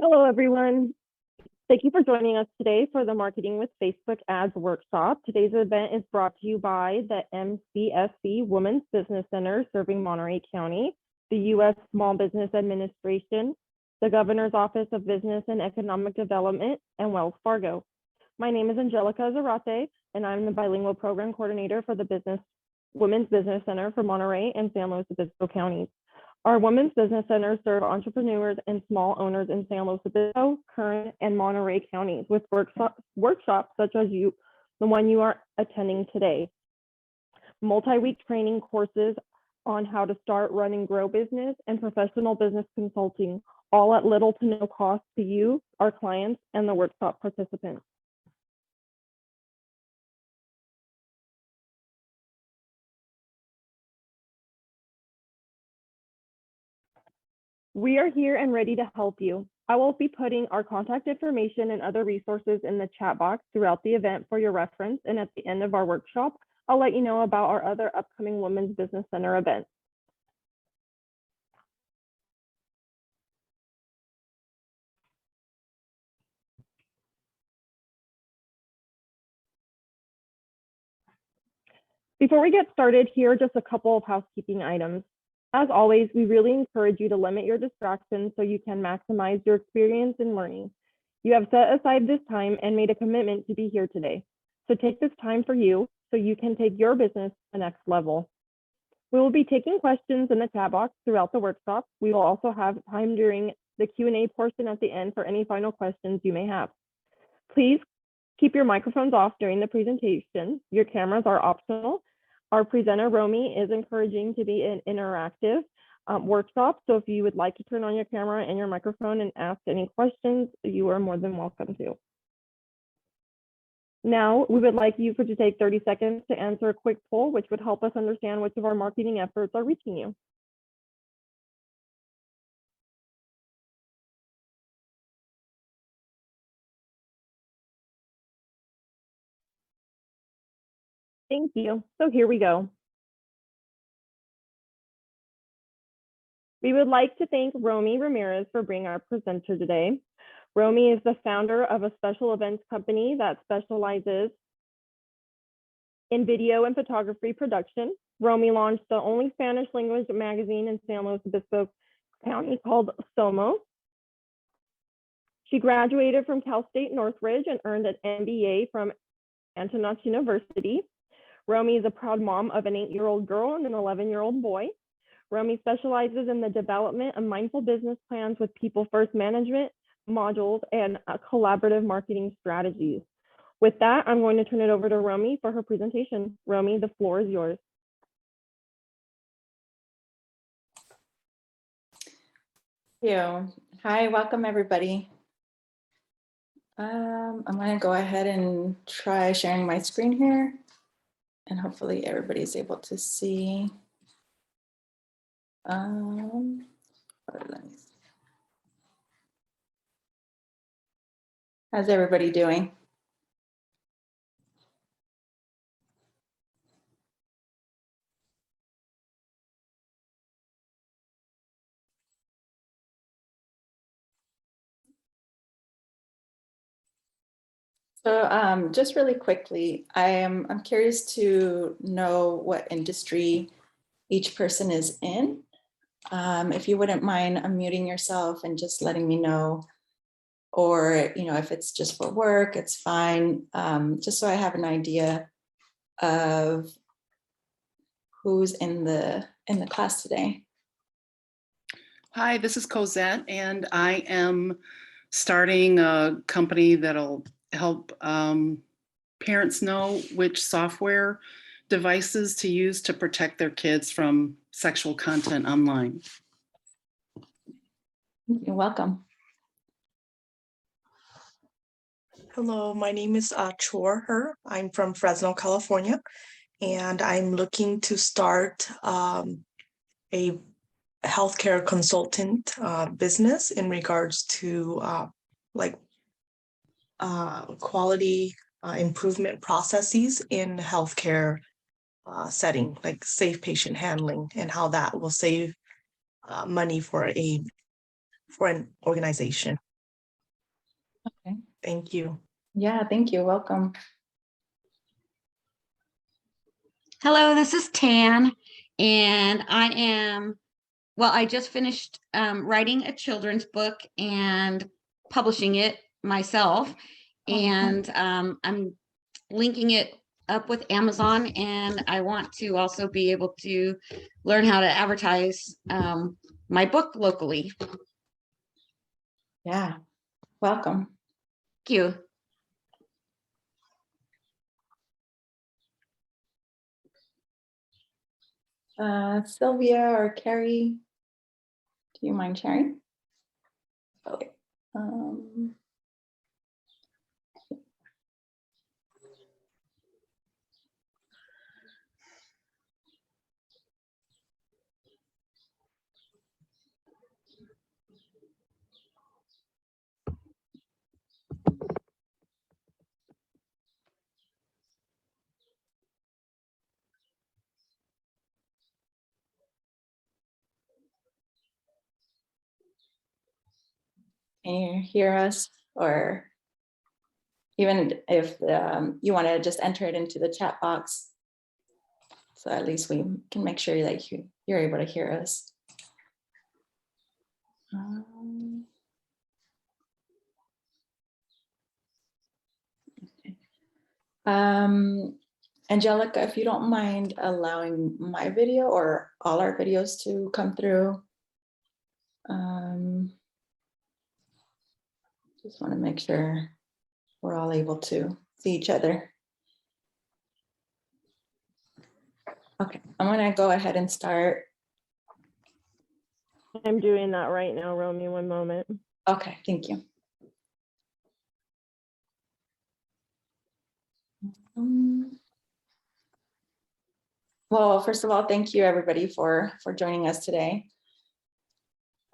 Hello, everyone. Thank you for joining us today for the Marketing with Facebook Ads workshop. Today's event is brought to you by the MCSC Women's Business Center serving Monterey County, the U.S. Small Business Administration, the Governor's Office of Business and Economic Development, and Wells Fargo. My name is Angelica Zarate, and I'm the bilingual program coordinator for the Women's Business Center for Monterey and San Luis Obispo counties. Our Women's Business Centers serve entrepreneurs and small owners in San Luis Obispo, Kern, and Monterey counties with workshops such as the one you are attending today. Multi-week training courses on how to start, run, and grow business, and professional business consulting, all at little to no cost to you, our clients, and the workshop participants. We are here and ready to help you. I will be putting our contact information and other resources in the chat box throughout the event for your reference, and at the end of our workshop, I'll let you know about our other upcoming Women's Business Center events. Before we get started, here are just a couple of housekeeping items. As always, we really encourage you to limit your distractions so you can maximize your experience in learning. You have set aside this time and made a commitment to be here today. So take this time for you so you can take your business to the next level. We will be taking questions in the chat box throughout the workshop. We will also have time during the Q&A portion at the end for any final questions you may have. Please keep your microphones off during the presentation. Your cameras are optional. Our presenter, Romy, is encouraging to be an interactive workshop. So if you would like to turn on your camera and your microphone and ask any questions, you are more than welcome to. Now, we would like you to take 30 seconds to answer a quick poll, which would help us understand which of our marketing efforts are reaching you. Thank you. So here we go. We would like to thank Romy Ramirez for being our presenter today. Romy is the founder of a special events company that specializes in video and photography production. Romy launched the only Spanish language magazine in San Luis Obispo County called Somos. She graduated from Cal State Northridge and earned an MBA from Antonoff University. Romy is a proud mom of an 8-year-old girl and an 11-year-old boy. Romy specializes in the development of mindful business plans with people first management modules and collaborative marketing strategies. With that, I'm going to turn it over to Romy for her presentation. Romy, the floor is yours. Thank you. Hi, welcome everybody. I'm going to go ahead and try sharing my screen here, and hopefully everybody's able to see. Let me see. How's everybody doing? So just really quickly, I'm curious to know what industry each person is in. If you wouldn't mind unmuting yourself and just letting me know, or if it's just for work, it's fine. Just so I have an idea of who's in the class today. Hi, this is Cosette, and I am starting a company that'll help parents know which software devices to use to protect their kids from sexual content online. You're welcome. Hello, my name is Chor Her. I'm from Fresno, California, and I'm looking to start a healthcare consultant business in regards to quality improvement processes in healthcare setting, like safe patient handling, and how that will save money for an organization. Okay. Thank you. Yeah, thank you. Welcome. Hello, this is Tan, and I just finished writing a children's book and publishing it myself. And I'm linking it up with Amazon, and I want to also be able to learn how to advertise my book locally. Yeah, welcome. Thank you. Sylvia or Carrie, do you mind sharing? Okay. Can you hear us? Or even if you want to just enter it into the chat box, so at least we can make sure that you're able to hear us. Angelica, if you don't mind allowing my video or all our videos to come through. Just want to make sure we're all able to see each other. Okay, I'm gonna go ahead and start. I'm doing that right now, Romy, one moment. Okay, thank you. Well, first of all, thank you everybody for joining us today.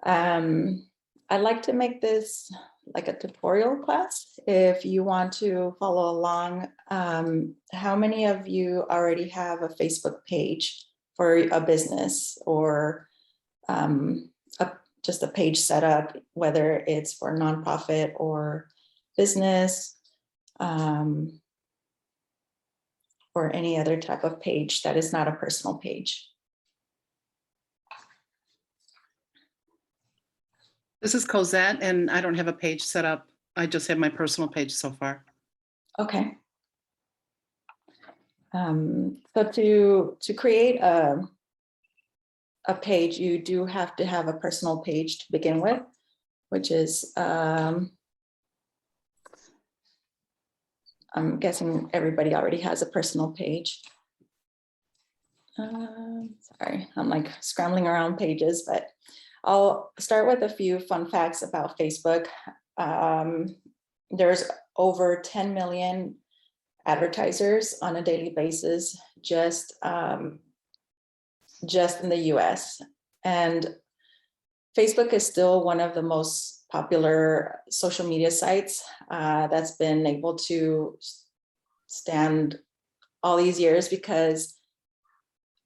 I'd like to make this like a tutorial class. If you want to follow along, how many of you already have a Facebook page for a business or just a page set up, whether it's for nonprofit or business, or any other type of page that is not a personal page? This is Cosette, and I don't have a page set up. I just have my personal page so far. Okay. So to create a page, you do have to have a personal page to begin with, which is, I'm guessing everybody already has a personal page. Sorry, I'm like scrambling around pages, but I'll start with a few fun facts about Facebook. There's over 10 million advertisers on a daily basis, just in the US. And Facebook is still one of the most popular social media sites that's been able to stand all these years because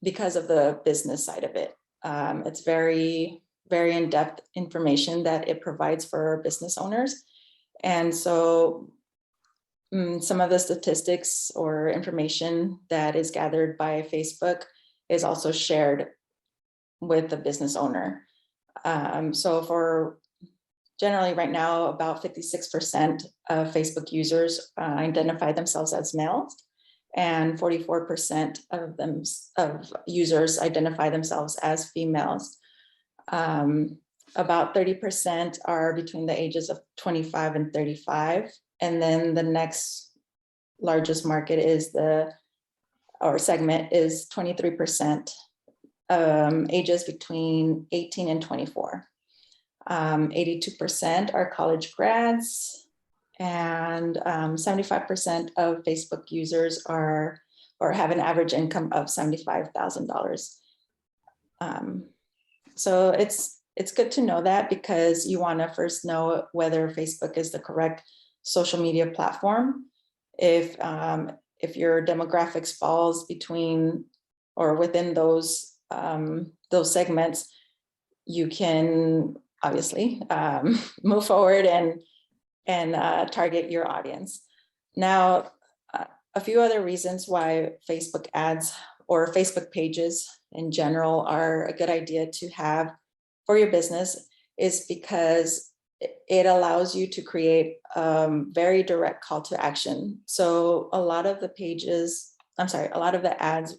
of the business side of it. It's very, very in-depth information that it provides for business owners. And so some of the statistics or information that is gathered by Facebook is also shared with the business owner. So for generally right now, about 56% of Facebook users identify themselves as males, and 44% of users identify themselves as females. About 30% are between the ages of 25 and 35. And then the next largest market is segment is 23%, ages between 18 and 24. 82% are college grads, and 75% of Facebook users have an average income of $75,000. So it's good to know that, because you want to first know whether Facebook is the correct social media platform. If your demographics falls between or within those segments, you can obviously move forward and and target your audience. Now, a few other reasons why Facebook ads or Facebook pages in general are a good idea to have for your business is because it allows you to create very direct call to action. So a lot of the ads,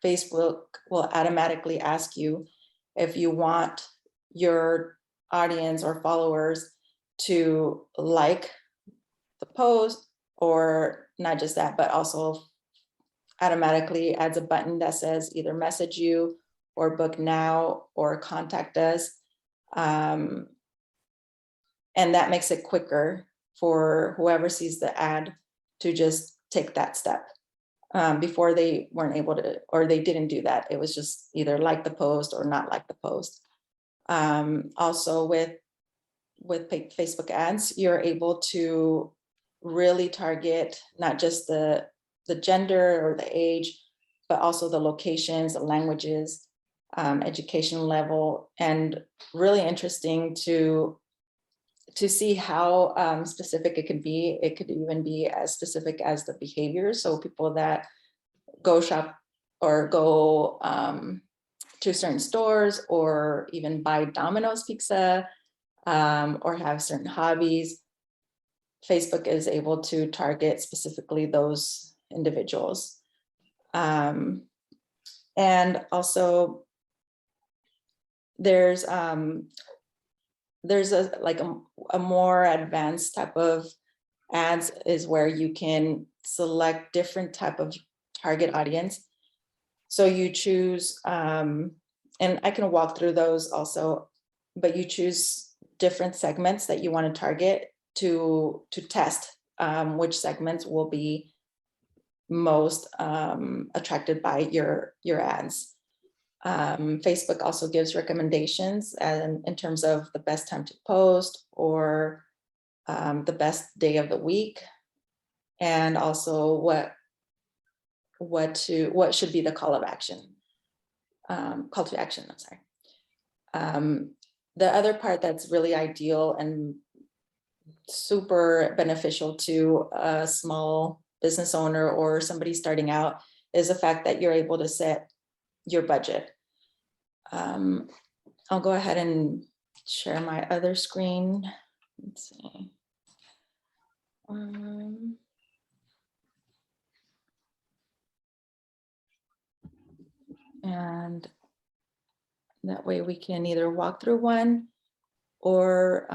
Facebook will automatically ask you if you want your audience or followers to like the post, or not just that, but also automatically adds a button that says either message you or book now or contact us. And that makes it quicker for whoever sees the ad to just take that step. Before they weren't able to, or they didn't do that. It was just either like the post or not like the post. Also with Facebook ads, you're able to really target not just the gender or the age, but also the locations, the languages, education level, and really interesting to see how specific it could be. It could even be as specific as the behaviors. So people that go shop or go to certain stores, or even buy Domino's pizza, or have certain hobbies, Facebook is able to target specifically those individuals. And also there's a more advanced type of ads is where you can select different type of target audience. So you choose, and I can walk through those also, but you choose different segments that you want to target to test which segments will be most attracted by your ads. Facebook also gives recommendations in terms of the best time to post, or the best day of the week, and also what should be the call to action. I'm sorry. The other part that's really ideal and super beneficial to a small business owner or somebody starting out is the fact that you're able to set your budget. I'll go ahead and share my other screen. Let's see. And that way we can either walk through one, or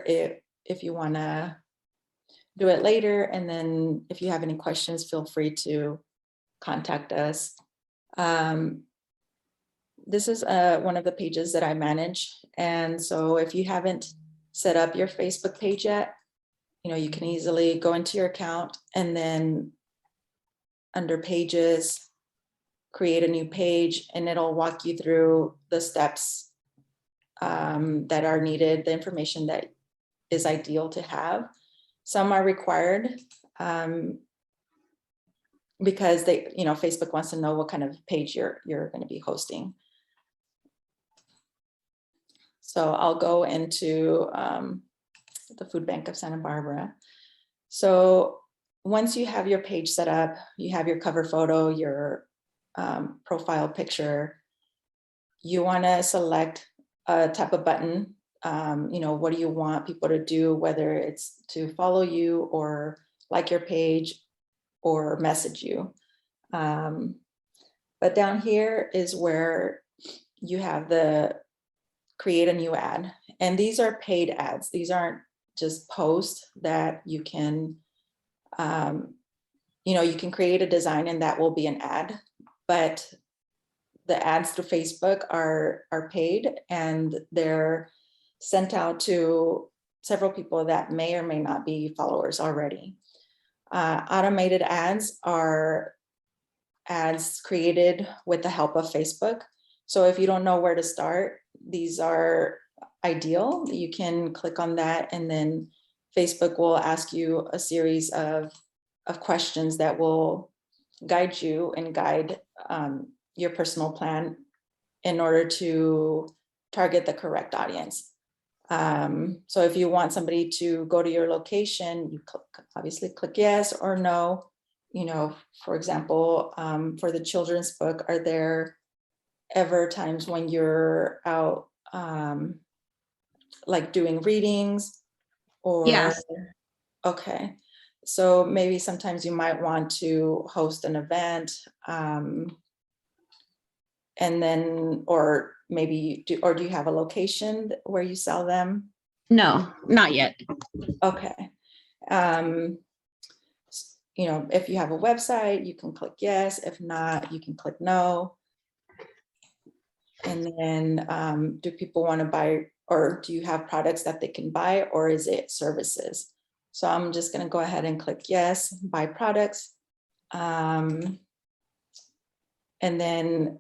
if you want to do it later, and then if you have any questions, feel free to contact us. This is one of the pages that I manage, and so if you haven't set up your Facebook page yet, you can easily go into your account and then under pages, create a new page, and it'll walk you through the steps that are needed, the information that is ideal to have. Some are required because Facebook wants to know what kind of page you're going to be hosting. So I'll go into the Food Bank of Santa Barbara. So once you have your page set up, you have your cover photo, your profile picture, you want to select a type of button. What do you want people to do, whether it's to follow you or like your page or message you. But down here is where you have the create a new ad. And these are paid ads. These aren't just posts that you can, you can create a design and that will be an ad, but the ads through Facebook are paid, and they're sent out to several people that may or may not be followers already. Automated ads are ads created with the help of Facebook. So if you don't know where to start, these are ideal. You can click on that, and then Facebook will ask you a series of questions that will guide you and guide your personal plan in order to target the correct audience. So if you want somebody to go to your location, you obviously click yes or no. You know, for example, for the children's book, are there ever times when you're out like doing readings or? Yes. Okay, so maybe sometimes you might want to host an event, and then, or maybe do you have a location where you sell them? No, not yet. Okay. You know, if you have a website, you can click yes. If not, you can click no. And then do people want to buy, or do you have products that they can buy, or is it services? So I'm just going to go ahead and click yes, buy products. And then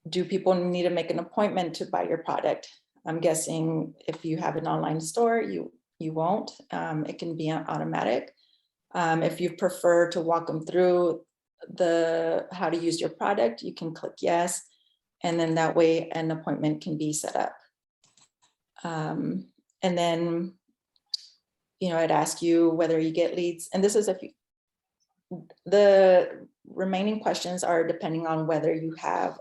do people need to make an appointment to buy your product? I'm guessing if you have an online store, you won't. It can be automatic. If you prefer to walk them through how to use your product, you can click yes. And then that way an appointment can be set up. And then, you know, I'd ask you whether you get leads. And this is the remaining questions are depending on whether you have,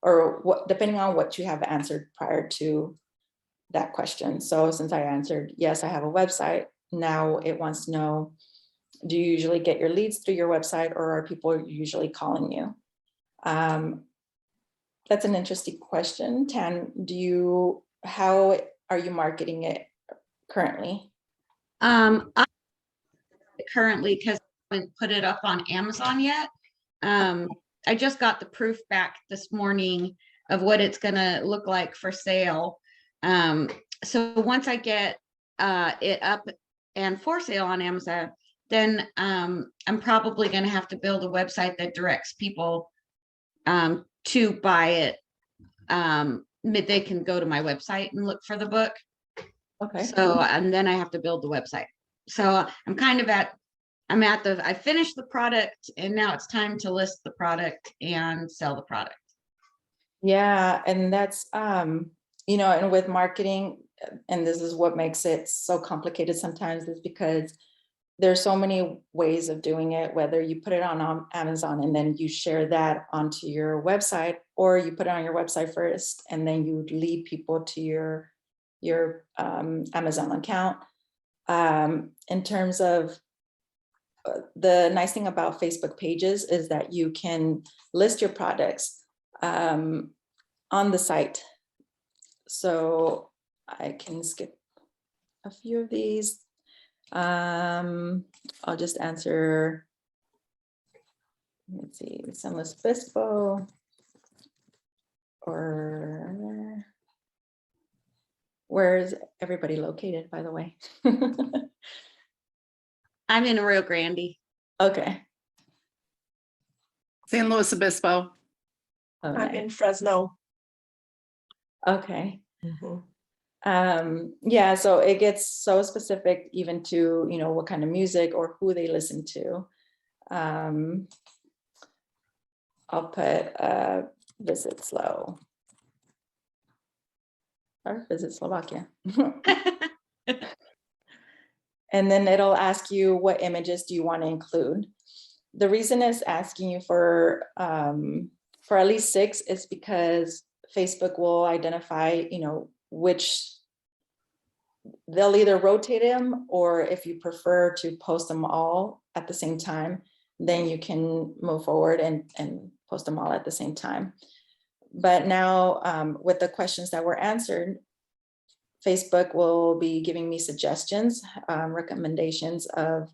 or what, depending on what you have answered prior to that question. So since I answered, yes, I have a website, now it wants to know, do you usually get your leads through your website, or are people usually calling you? That's an interesting question. Tan, how are you marketing it currently? I currently, because I haven't put it up on Amazon yet. I just got the proof back this morning of what it's gonna look like for sale. So once I get it up and for sale on Amazon, then I'm probably gonna have to build a website that directs people to buy it. They can go to my website and look for the book. Okay. So, and then I have to build the website. So I'm kind of I finished the product and now it's time to list the product and sell the product. Yeah, and that's, you know, and with marketing, and this is what makes it so complicated sometimes, is because there's so many ways of doing it, whether you put it on Amazon and then you share that onto your website, or you put it on your website first and then you lead people to your Amazon account. In terms of the nice thing about Facebook pages is that you can list your products on the site. So I can skip a few of these. I'll just answer, let's see, San Luis Obispo, or where is everybody located, by the way? I'm in Rio Grande. Okay. San Luis Obispo. I'm Okay. in Fresno. Okay. Mhm. Yeah, so it gets so specific even to, you know, what kind of music or who they listen to. I'll put visit slow or visit Slovakia. And then it'll ask you what images do you want to include. The reason it's asking you for at least 6 is because Facebook will identify, you know, which they'll either rotate them, or if you prefer to post them all at the same time, then you can move forward and post them all at the same time. But now with the questions that were answered, Facebook will be giving me suggestions, recommendations of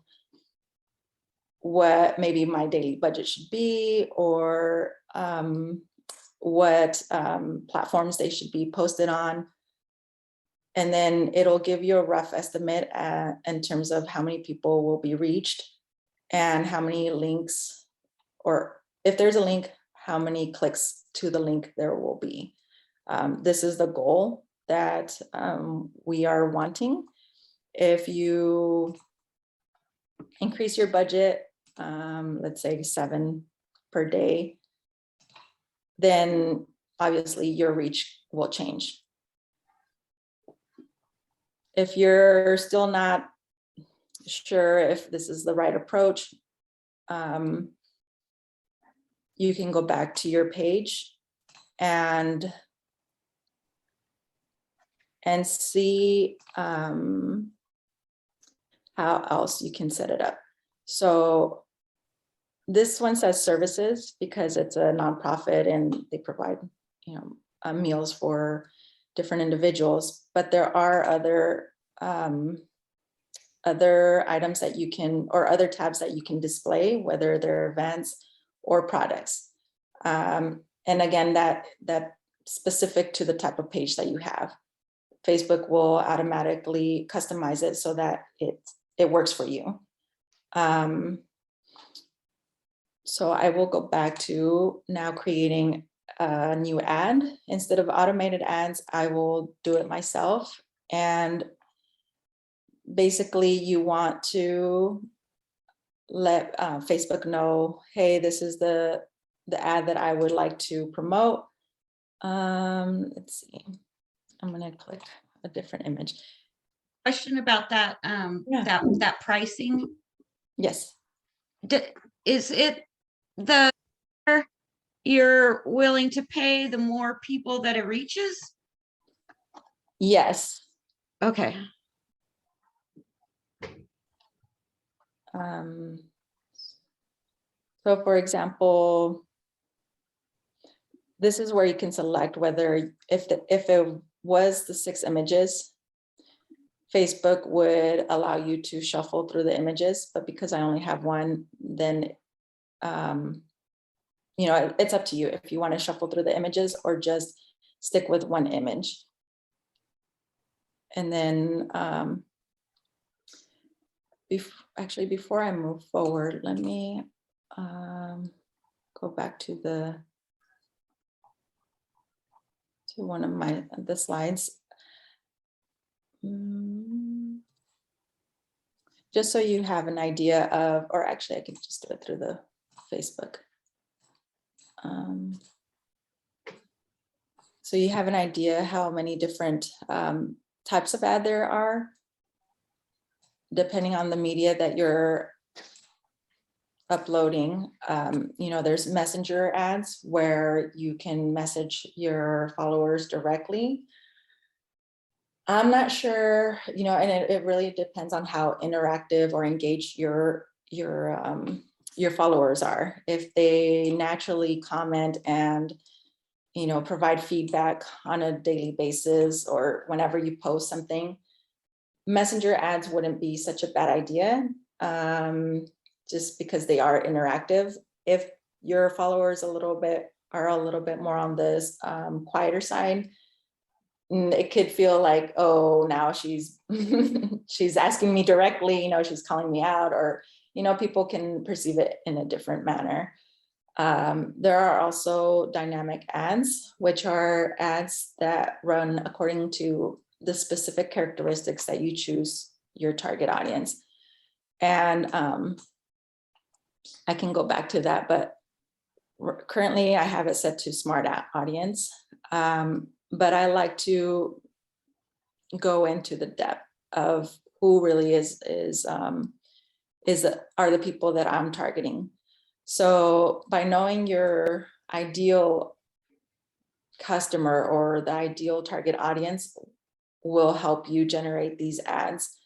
what maybe my daily budget should be, or what platforms they should be posted on. And then it'll give you a rough estimate in terms of how many people will be reached and how many links, or if there's a link, how many clicks to the link there will be. This is the goal that we are wanting. If you increase your budget, let's say 7 per day, then obviously your reach will change. if you're still not sure if this is the right approach, you can go back to your page and see how else you can set it up. So this one says services because it's a nonprofit and they provide, meals for different individuals, but there are other items that you can, or other tabs that you can display, whether they're events or products. And again, that specific to the type of page that you have. Facebook will automatically customize it so that it works for you. So I will go back to now creating a new ad. Instead of automated ads, I will do it myself. And basically you want to let Facebook know, hey, this is the ad that I would like to promote. Let's see, I'm gonna click a different image. Question about that, Yeah. that pricing. Yes. Is it the you're willing to pay the more people that it reaches? Yes. Okay. So for example, this is where you can select whether if it was the 6 images, Facebook would allow you to shuffle through the images, but because I only have one, then it's up to you if you want to shuffle through the images or just stick with one image. And then before I move forward, let me go back to one of the slides. Just so you have an idea of, or actually I can just do it through the Facebook. So you have an idea how many different types of ad there are, depending on the media that you're uploading. There's messenger ads where you can message your followers directly. I'm not sure, and it really depends on how interactive or engaged your followers are. If they naturally comment and provide feedback on a daily basis or whenever you post something, messenger ads wouldn't be such a bad idea, just because they are interactive. If your followers are a little bit more on this quieter side, it could feel like, oh, now she's she's asking me directly, she's calling me out, or people can perceive it in a different manner. There are also dynamic ads, which are ads that run according to the specific characteristics that you choose your target audience. And I can go back to that, but currently I have it set to smart audience. But I like to go into the depth of who really are the people that I'm targeting. So by knowing your ideal customer or the ideal target audience will help you generate these ads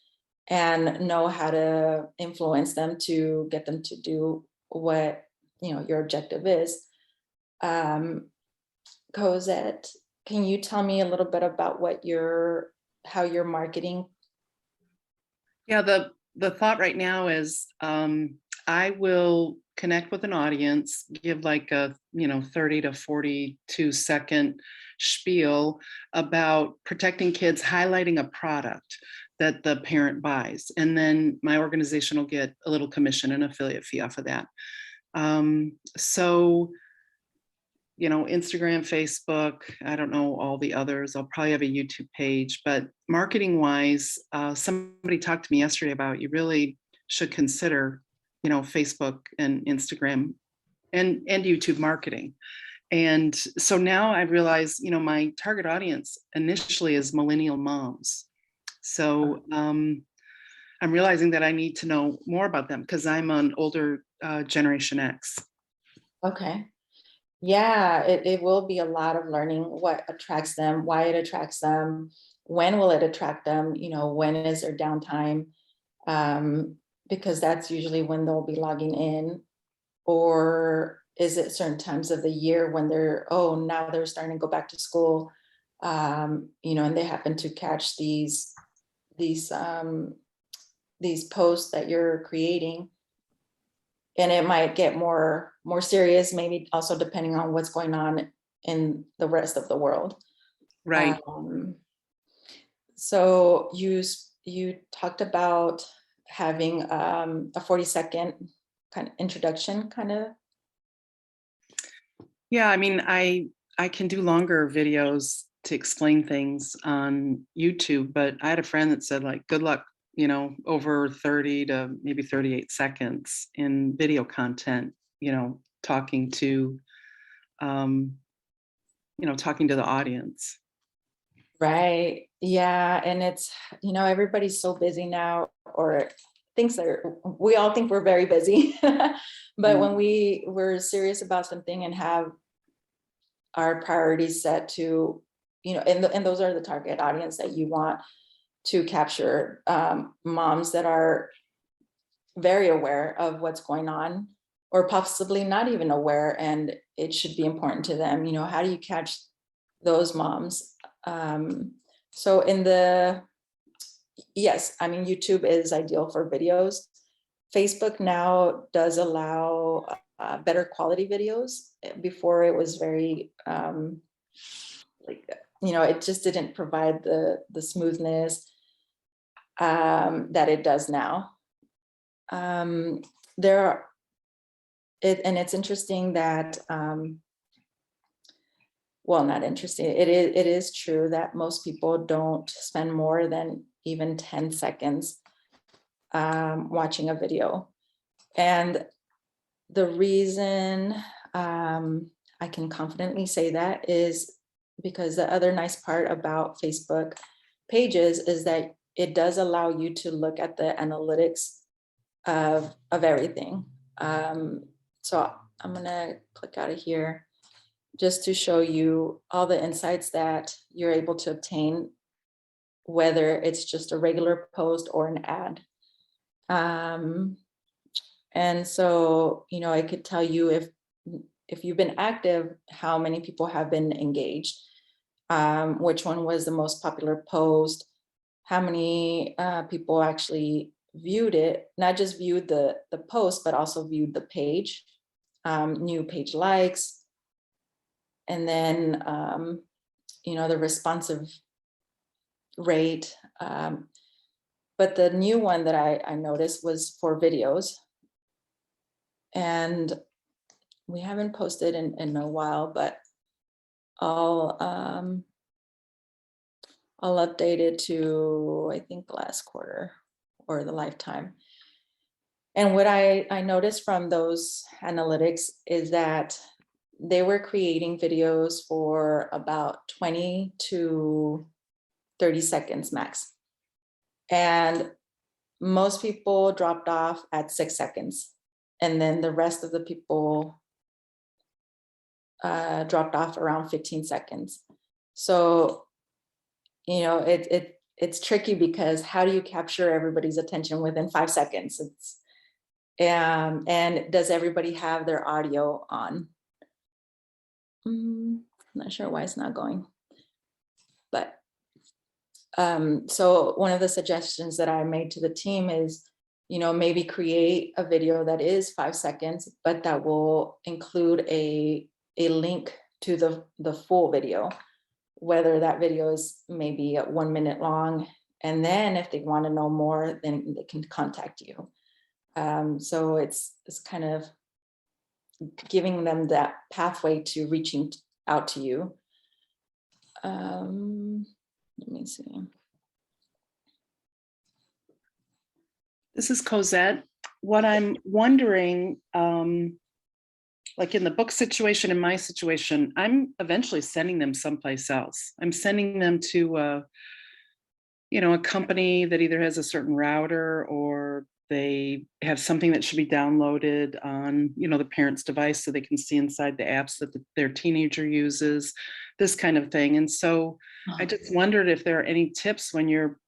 and know how to influence them to get them to do what your objective is. Cosette, can you tell me a little bit about how you're marketing? Yeah, the thought right now is I will connect with an audience, give like a 30 to 42 second spiel about protecting kids, highlighting a product that the parent buys, and then my organization will get a little commission, an affiliate fee off of that. So Instagram, Facebook, I don't know all the others. I'll probably have a YouTube page, but marketing wise, somebody talked to me yesterday about you really should consider, Facebook and Instagram and YouTube marketing. And so now I realize, my target audience initially is millennial moms. So I'm realizing that I need to know more about them because I'm an older Generation X. Okay. Yeah, it will be a lot of learning what attracts them, why it attracts them, when will it attract them, you know, when is their downtime? Because that's usually when they'll be logging in. Or is it certain times of the year when they're, oh, now they're starting to go back to school, you know, and they happen to catch these posts that you're creating. And it might get more serious, maybe also depending on what's going on in the rest of the world. Right. So you talked about having a 40-second kind of introduction, kind of. Yeah, I mean, I can do longer videos to explain things on YouTube, but I had a friend that said, like, good luck, you know, over 30 to maybe 38 seconds in video content, you know, talking to the audience. Right. Yeah. And it's, you know, everybody's so busy now, or we all think we're very busy. But when we're serious about something and have our priorities set to, you know, and those are the target audience that you want to capture, moms that are very aware of what's going on, or possibly not even aware, and it should be important to them. You know, how do you catch those moms? So yes, I mean, YouTube is ideal for videos. Facebook now does allow better quality videos. Before, it was very, like, you know, it just didn't provide the smoothness that it does now. And it's interesting that, well, not interesting. It is true that most people don't spend more than even 10 seconds watching a video. And the reason I can confidently say that is because the other nice part about Facebook pages is that it does allow you to look at the analytics of everything. So I'm gonna click out of here just to show you all the insights that you're able to obtain, whether it's just a regular post or an ad. And so, you know, I could tell you if you've been active, how many people have been engaged, which one was the most popular post, how many people actually viewed it, not just viewed the post, but also viewed the page, new page likes, and then, you know, the responsive rate. But the new one that I noticed was for videos. And we haven't posted in a while, but I'll update it to, I think, last quarter or the lifetime. And what I noticed from those analytics is that they were creating videos for about 20 to 30 seconds max. And most people dropped off at 6 seconds. And then the rest of the people dropped off around 15 seconds. So, you know, it's tricky because how do you capture everybody's attention within 5 seconds? And does everybody have their audio on? I'm not sure why it's not going, but so one of the suggestions that I made to the team is, you know, maybe create a video that is 5 seconds, but that will include a link to the full video, whether that video is maybe 1 minute long. And then if they want to know more, then they can contact you. So it's kind of giving them that pathway to reaching out to you. Let me see. This is Cosette. What I'm wondering, like in the book situation, in my situation, I'm eventually sending them someplace else. I'm sending them to, a company that either has a certain router or they have something that should be downloaded on, the parent's device so they can see inside the apps that their teenager uses, this kind of thing. And so I just wondered if there are any tips when you're,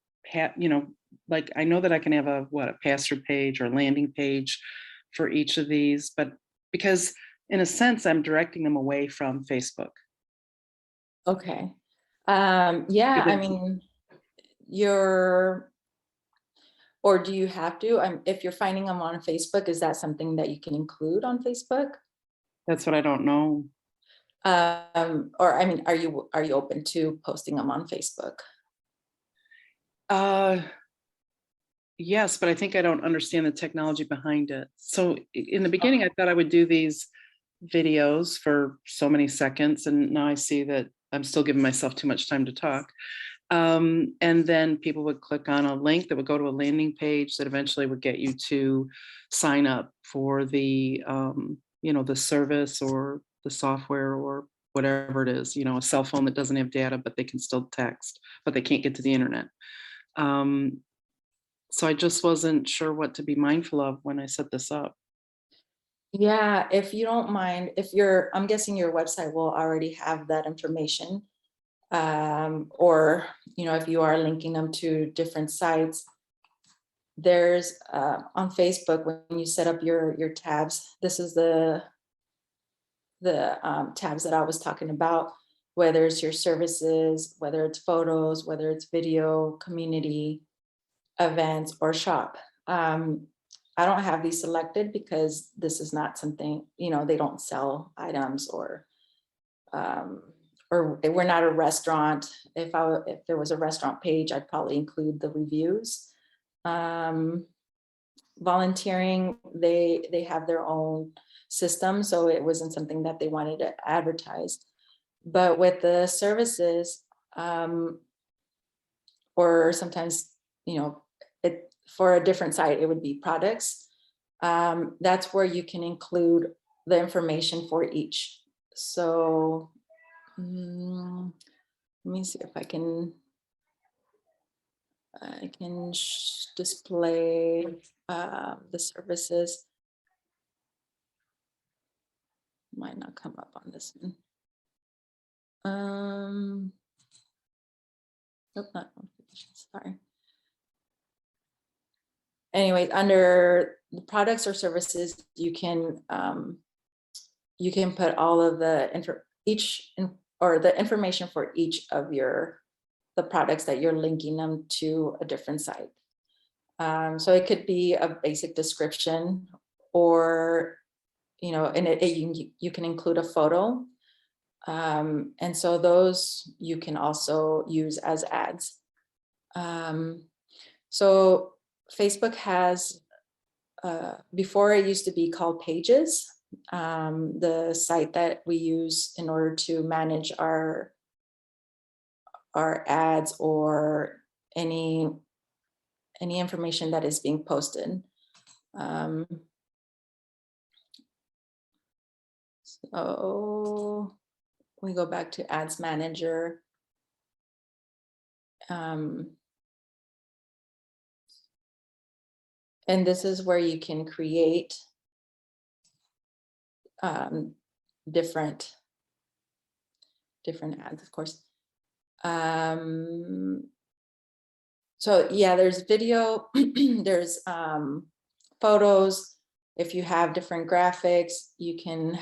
like, I know that I can have a pass-through page or landing page for each of these, but because in a sense, I'm directing them away from Facebook. Okay. Yeah, I mean, or do you have to, if you're finding them on Facebook, is that something that you can include on Facebook? That's what I don't know. Or I mean, are you open to posting them on Facebook? Yes, but I think I don't understand the technology behind it. So in the beginning, I thought I would do these videos for so many seconds, and now I see that I'm still giving myself too much time to talk. And then people would click on a link that would go to a landing page that eventually would get you to sign up for the, the service or the software or whatever it is, a cell phone that doesn't have data, but they can still text, but they can't get to the internet. So I just wasn't sure what to be mindful of when I set this up. Yeah, if you don't mind, I'm guessing your website will already have that information. Or, if you are linking them to different sites, there's on Facebook, when you set up your tabs, this is the tabs that I was talking about, whether it's your services, whether it's photos, whether it's video, community, events, or shop. I don't have these selected because this is not something, they don't sell items or we're not a restaurant. If there was a restaurant page, I'd probably include the reviews. Volunteering, they have their own system, so it wasn't something that they wanted to advertise. But with the services, or sometimes, for a different site, it would be products. That's where you can include the information for each. So let me see if I can display the services. Might not come up on this one. Nope, not notifications, sorry. Anyway, under the products or services, you can put all of the information for each of the products that you're linking them to a different site. So it could be a basic description, or and you can include a photo, and so those you can also use as ads. So Facebook has, before it used to be called Pages, the site that we use in order to manage our ads or any information that is being posted. So we go back to Ads Manager. And this is where you can create different ads, of course. So yeah, there's video, there's photos. If you have different graphics, you can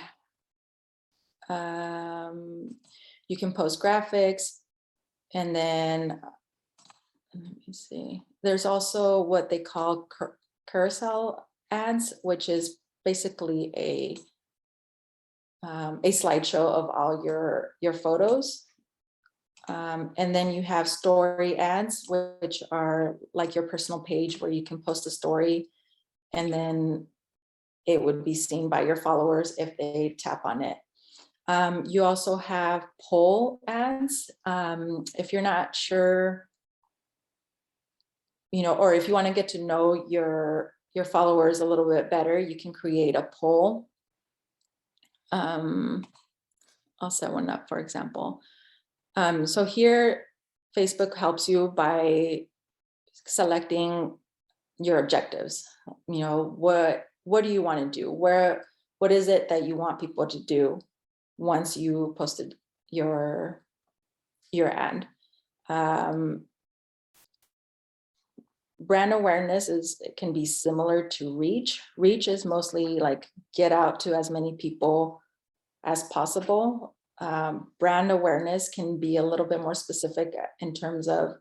post graphics. And then let me see, there's also what they call carousel ads, which is basically a slideshow of all your photos. And then you have story ads, which are like your personal page where you can post a story and then it would be seen by your followers if they tap on it. You also have poll ads. If you're not sure, or if you want to get to know your followers a little bit better, you can create a poll. I'll set one up, for example. So here, Facebook helps you by selecting your objectives. You know, what do you want to do? What is it that you want people to do once you posted your ad? Brand awareness can be similar to reach. Reach is mostly like get out to as many people as possible. Brand awareness can be a little bit more specific in terms of,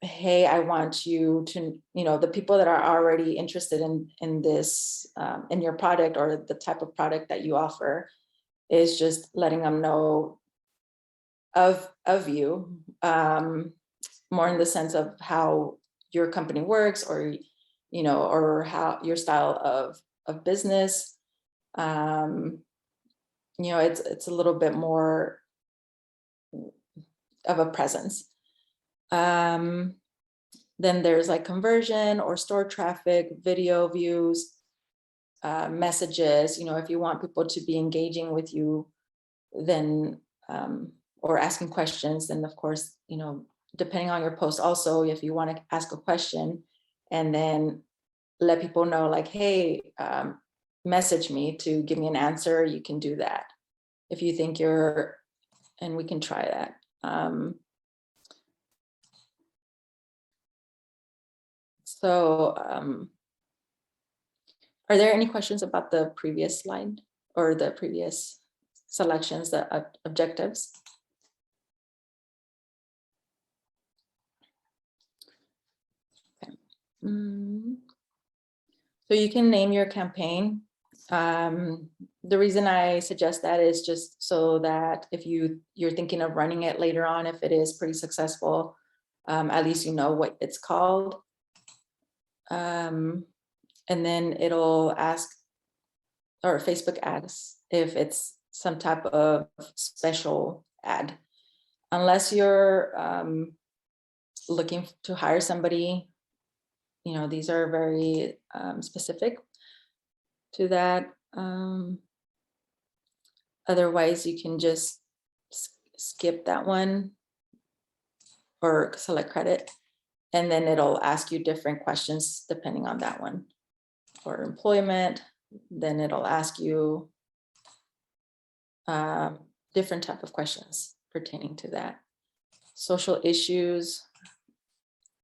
hey, I want you to, you know, the people that are already interested in this, in your product or the type of product that you offer, is just letting them know of you, more in the sense of how your company works, or, you know, or how your style of business. You know, it's a little bit more of a presence. Then there's like conversion or store traffic, video views, messages. You know, if you want people to be engaging with you, then or asking questions, then of course, you know, depending on your post, also if you want to ask a question and then let people know like, hey, message me to give me an answer, you can do that if you think you're, and we can try that. Are there any questions about the previous slide or the previous selections, the objectives? Okay. So you can name your campaign. The reason I suggest that is just so that if you're thinking of running it later on, if it is pretty successful, at least you know what it's called. And then it'll ask, or Facebook asks, if it's some type of special ad. Unless you're looking to hire somebody, you know, these are very specific to that. Otherwise, you can just skip that one or select credit, and then it'll ask you different questions depending on that one. For employment, then it'll ask you different type of questions pertaining to that. Social issues,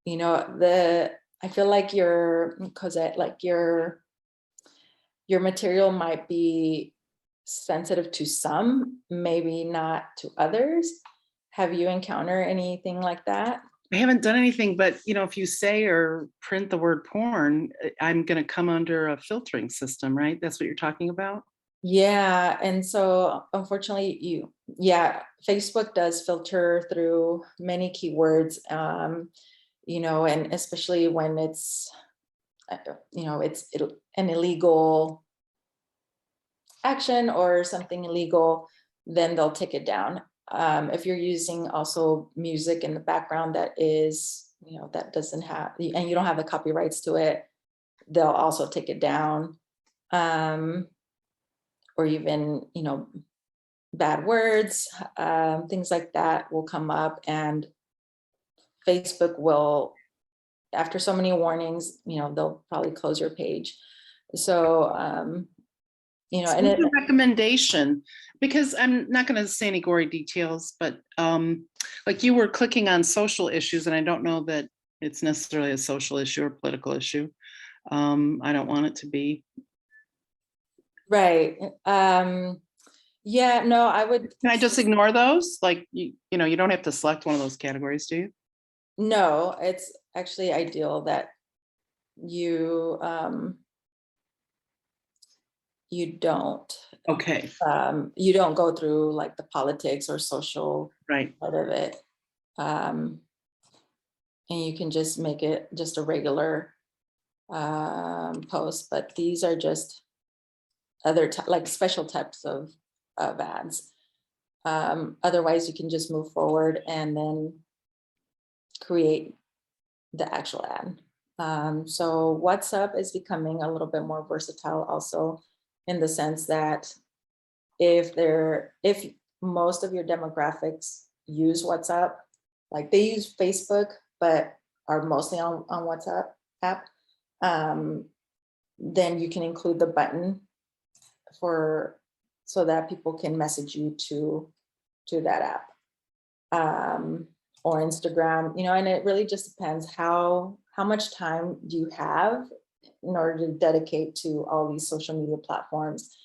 you know, I feel like Cosette, like your material might be sensitive to some, maybe not to others. Have you encountered anything like that? I haven't done anything, but you know, if you say or print the word porn, I'm going to come under a filtering system, right? That's what you're talking about? Yeah, and so unfortunately, Facebook does filter through many keywords, you know, and especially when it's, you know, it's an illegal action or something illegal, then they'll take it down. If you're using also music in the background that is, you know, that doesn't have, and you don't have the copyrights to it, they'll also take it down. Or even, you know, bad words, things like that will come up, and Facebook will, after so many warnings, you know, they'll probably close your page. So, you know, and it's a recommendation, because I'm not going to say any gory details, but like you were clicking on social issues, and I don't know that it's necessarily a social issue or political issue. I don't want it to be. Right. Yeah, no, I would. Can I just ignore those? Like, you know, you don't have to select one of those categories, do you? No, it's actually ideal that you you don't. Okay. You don't go through like the politics or social Right. part of it. And you can just make it just a regular post, but these are just other like special types of ads. Otherwise, you can just move forward and then create the actual ad. So WhatsApp is becoming a little bit more versatile also, in the sense that if most of your demographics use WhatsApp, like they use Facebook, but are mostly on WhatsApp app, then you can include the button so that people can message you to that app. Or Instagram, and it really just depends how much time do you have in order to dedicate to all these social media platforms.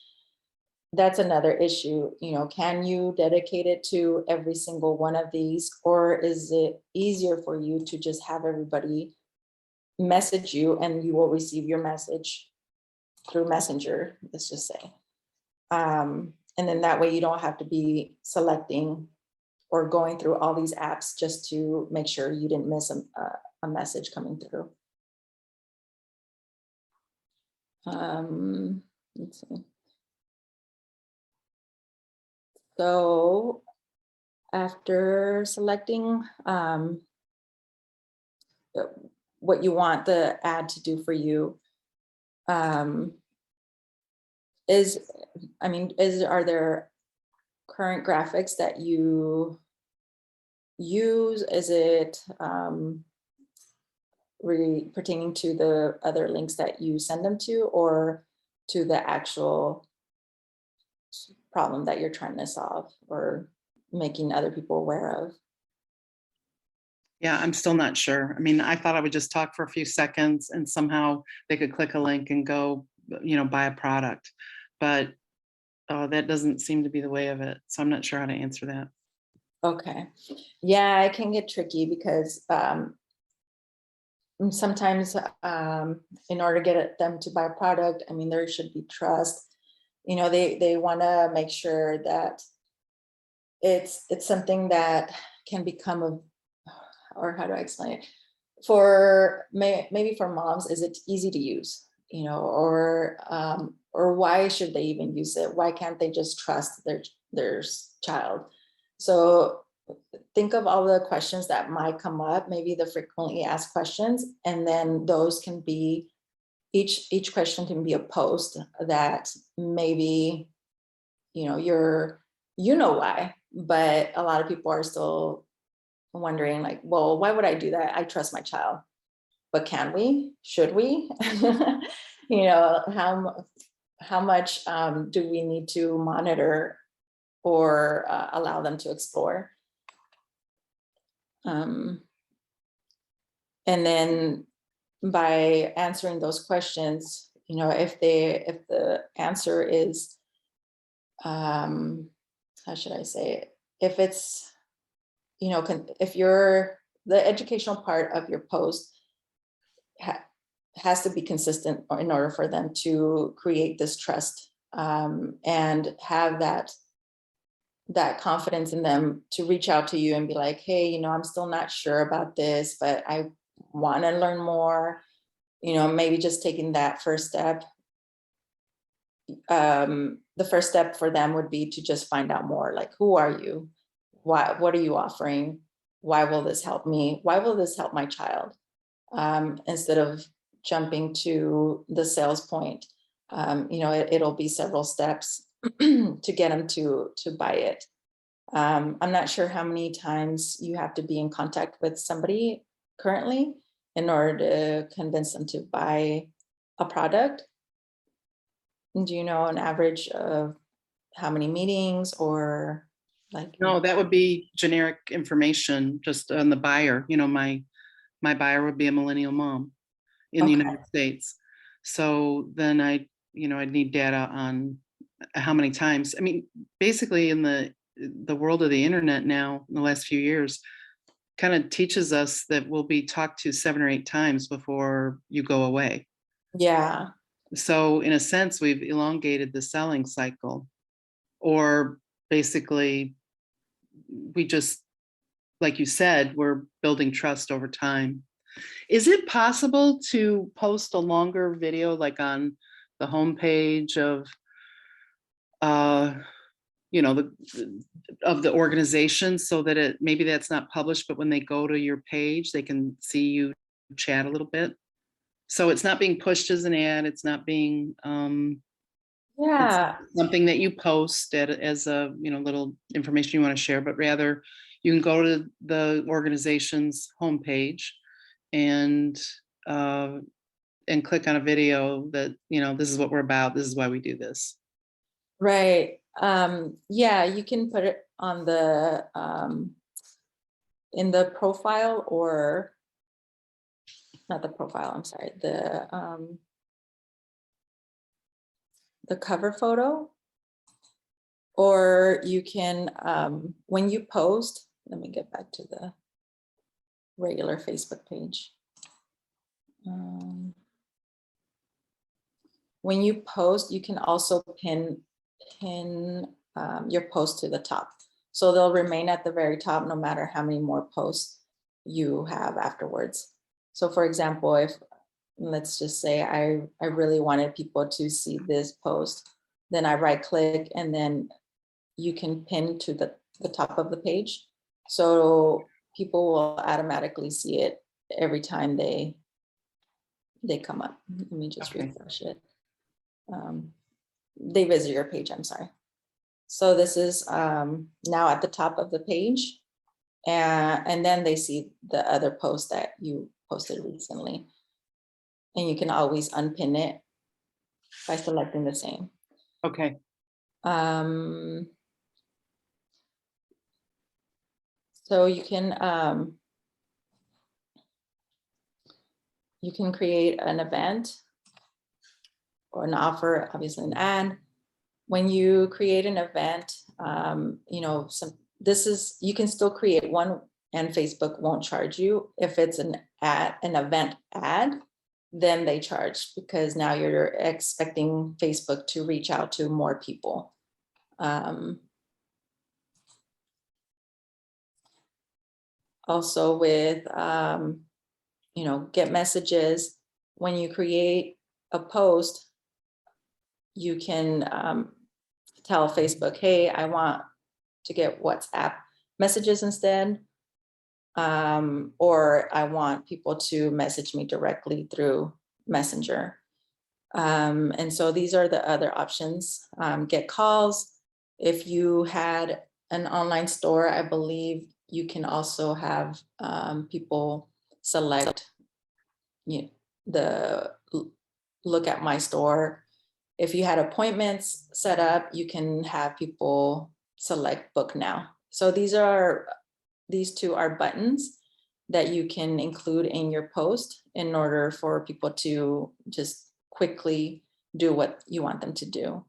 That's another issue. Can you dedicate it to every single one of these, or is it easier for you to just have everybody message you and you will receive your message through Messenger, let's just say. And then that way you don't have to be selecting or going through all these apps just to make sure you didn't miss a message coming through. Let's see. So after selecting what you want the ad to do for you, are there current graphics that you use? Is it really pertaining to the other links that you send them to, or to the actual problem that you're trying to solve or making other people aware of? Yeah, I'm still not sure. I mean, I thought I would just talk for a few seconds and somehow they could click a link and go, buy a product. But that doesn't seem to be the way of it. So I'm not sure how to answer that. Okay. Yeah, it can get tricky because sometimes in order to get them to buy a product, there should be trust. They want to make sure that it's something that can become or how do I explain it? Maybe for moms, is it easy to use? Or why should they even use it? Why can't they just trust their child? So think of all the questions that might come up, maybe the frequently asked questions, and then those can be, each question can be a post that maybe, why, but a lot of people are still wondering like, well, why would I do that? I trust my child. But can we? Should we? How much do we need to monitor or allow them to explore? And then by answering those questions, if the answer is, how should I say it? If it's, if the educational part of your post has to be consistent in order for them to create this trust and have that confidence in them to reach out to you and be like, hey, I'm still not sure about this, but I want to learn more. Maybe just taking that first step. The first step for them would be to just find out more, like, who are you? What are you offering? Why will this help me? Why will this help my child? Instead of jumping to the sales point, it'll be several steps to get them to buy it. I'm not sure how many times you have to be in contact with somebody currently in order to convince them to buy a product. Do you know an average of how many meetings or like? No, that would be generic information just on the buyer. My buyer would be a millennial mom in the United States. So then I'd need data on how many times. Basically in the world of the internet now, in the last few years, kind of teaches us that we'll be talked to 7 or 8 times before you go away. Yeah. So in a sense, we've elongated the selling cycle, or basically we just, like you said, we're building trust over time. Is it possible to post a longer video, like on the homepage of, of the organization, so that maybe that's not published, but when they go to your page, they can see you chat a little bit? So it's not being pushed as an ad. It's not being something that you post as a little information you want to share, but rather you can go to the organization's homepage and click on a video that, this is what we're about, this is why we do this. Right. Yeah, you can put it on the in the profile, or not the profile, I'm sorry, the cover photo. Or you can, when you post, let me get back to the regular Facebook page. When you post, you can also pin your post to the top. So they'll remain at the very top no matter how many more posts you have afterwards. So for example, if let's just say I really wanted people to see this post, then I right click and then you can pin to the top of the page. So people will automatically see it every time they come up. Let me just refresh it. They visit your page, I'm sorry. So this is now at the top of the page, and then they see the other post that you posted recently. And you can always unpin it by selecting the same. Okay. So you can create an event or an offer, obviously an ad. When you create an event, you can still create one and Facebook won't charge you. If it's an event ad, then they charge, because now you're expecting Facebook to reach out to more people. Also with, get messages, when you create a post, you can tell Facebook, hey, I want to get WhatsApp messages instead, or I want people to message me directly through Messenger. And so these are the other options. Get calls. If you had an online store, I believe you can also have people select the look at my store. If you had appointments set up, you can have people select book now. So these two are buttons that you can include in your post in order for people to just quickly do what you want them to do.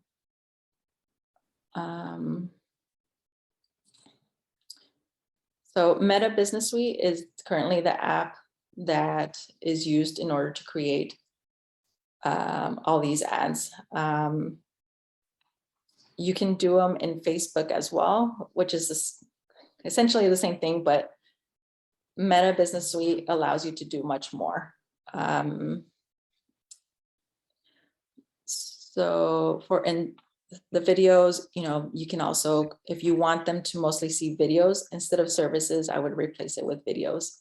So Meta Business Suite is currently the app that is used in order to create all these ads. You can do them in Facebook as well, which is essentially the same thing, but Meta Business Suite allows you to do much more. So in the videos, you can also, if you want them to mostly see videos instead of services, I would replace it with videos.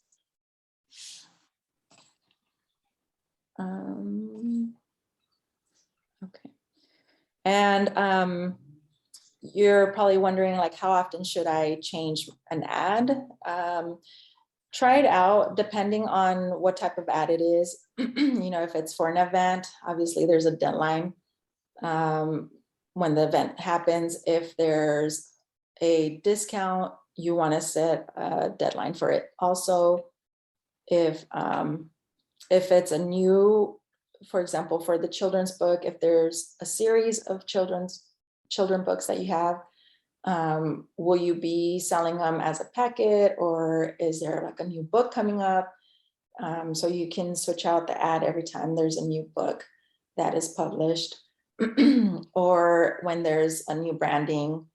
Okay. And you're probably wondering, like, how often should I change an ad? Try it out depending on what type of ad it is. If it's for an event, obviously there's a deadline when the event happens. If there's a discount, you want to set a deadline for it. Also, if it's a new, for example, for the children's book, if there's a series of children books that you have, will you be selling them as a packet, or is there like a new book coming up? So you can switch out the ad every time there's a new book that is published, or when there's a new branding,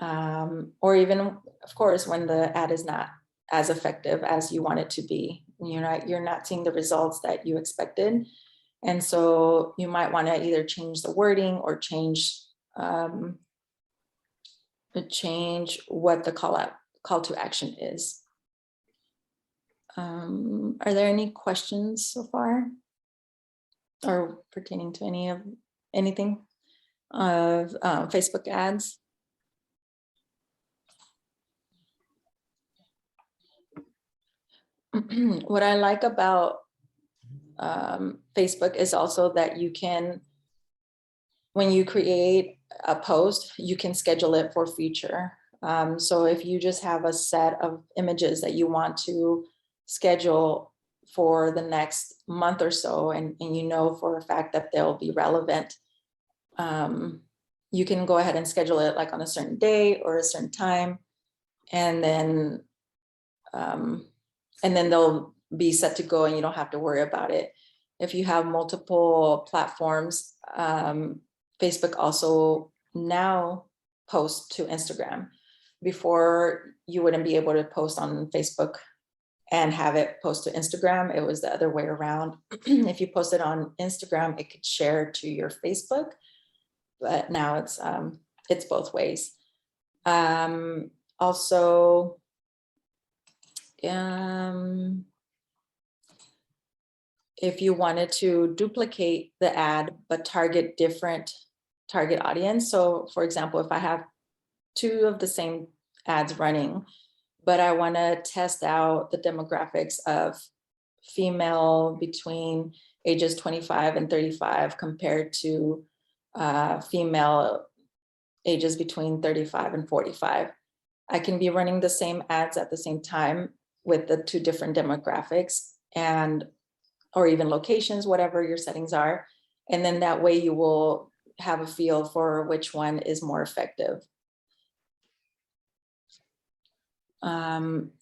or even, of course, when the ad is not as effective as you want it to be. You're not seeing the results that you expected. And so you might want to either change the wording or change what the call to action is. Are there any questions so far, or pertaining to anything of Facebook ads? what I like about Facebook is also that you can, when you create a post, you can schedule it for future. So if you just have a set of images that you want to schedule for the next month or so, and you know for a fact that they'll be relevant, you can go ahead and schedule it like on a certain day or a certain time, and then they'll be set to go and you don't have to worry about it. If you have multiple platforms, Facebook also now posts to Instagram. Before, you wouldn't be able to post on Facebook and have it post to Instagram. It was the other way around. If you posted on Instagram, it could share to your Facebook, but now it's both ways. Also, if you wanted to duplicate the ad but target different target audience. So for example, if I have 2 of the same ads running, but I want to test out the demographics of female between ages 25 and 35 compared to female ages between 35 and 45. I can be running the same ads at the same time with the 2 different demographics or even locations, whatever your settings are. And then that way you will have a feel for which one is more effective.